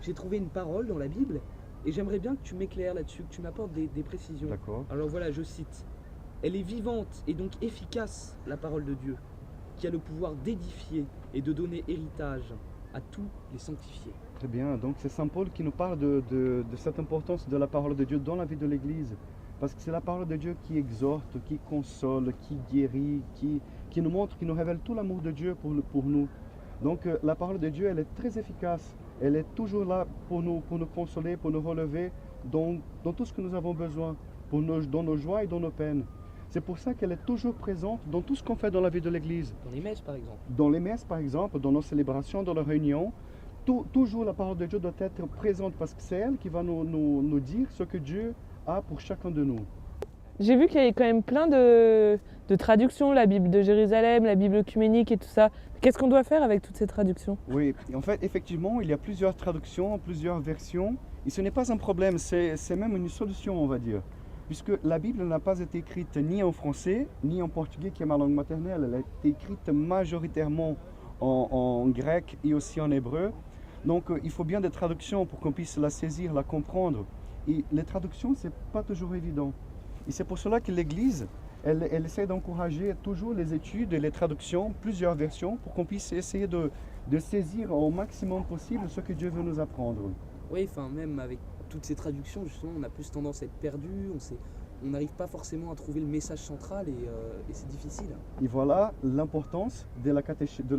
j'ai trouvé une parole dans la Bible et j'aimerais bien que tu m'éclaires là-dessus, que tu m'apportes des précisions. D'accord. Alors voilà, je cite. Elle est vivante et donc efficace, la parole de Dieu, qui a le pouvoir d'édifier et de donner héritage à tous les sanctifiés. Très bien. Donc c'est Saint Paul qui nous parle de cette importance de la parole de Dieu dans la vie de l'Église. Parce que c'est la parole de Dieu qui exhorte, qui console, qui guérit, qui nous montre, qui nous révèle tout l'amour de Dieu pour nous. Donc la parole de Dieu, elle est très efficace. Elle est toujours là pour nous consoler, pour nous relever dans tout ce que nous avons besoin, dans nos joies et dans nos peines. C'est pour ça qu'elle est toujours présente dans tout ce qu'on fait dans la vie de l'Église. Dans les messes, par exemple. Dans les messes, par exemple, dans nos célébrations, dans nos réunions, toujours la parole de Dieu doit être présente parce que c'est elle qui va nous dire ce que Dieu a pour chacun de nous. J'ai vu qu'il y avait quand même plein de traductions, la Bible de Jérusalem, la Bible œcuménique et tout ça. Qu'est-ce qu'on doit faire avec toutes ces traductions? Oui, en fait, effectivement, il y a plusieurs traductions, plusieurs versions. Et ce n'est pas un problème, c'est même une solution, on va dire. Puisque la Bible n'a pas été écrite ni en français, ni en portugais, qui est ma langue maternelle. Elle a été écrite majoritairement en grec et aussi en hébreu. Donc, il faut bien des traductions pour qu'on puisse la saisir, la comprendre. Et les traductions, ce n'est pas toujours évident. Et c'est pour cela que l'Église, elle essaie d'encourager toujours les études et les traductions, plusieurs versions, pour qu'on puisse essayer de saisir au maximum possible ce que Dieu veut nous apprendre. Oui, enfin même avec toutes ces traductions, justement, on a plus tendance à être perdu, on n'arrive pas forcément à trouver le message central et c'est difficile. Et voilà l'importance de la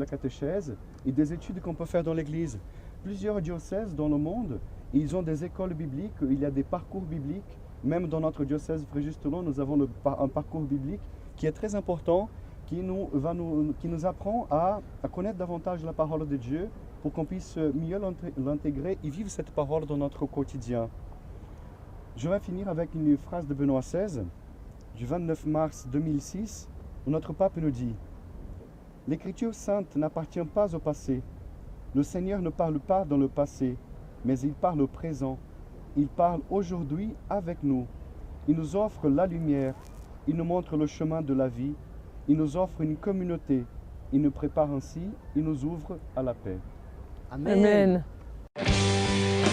catéchèse et des études qu'on peut faire dans l'Église. Plusieurs diocèses dans le monde, ils ont des écoles bibliques, il y a des parcours bibliques. Même dans notre diocèse Fréjus-Toulon, nous avons un parcours biblique qui est très important, qui nous apprend à connaître davantage la parole de Dieu pour qu'on puisse mieux l'intégrer et vivre cette parole dans notre quotidien. Je vais finir avec une phrase de Benoît XVI, du 29 mars 2006, où notre pape nous dit « L'écriture sainte n'appartient pas au passé. Le Seigneur ne parle pas dans le passé, mais il parle au présent. Il parle aujourd'hui avec nous. Il nous offre la lumière. Il nous montre le chemin de la vie. Il nous offre une communauté. Il nous prépare ainsi. Il nous ouvre à la paix. Amen. Amen.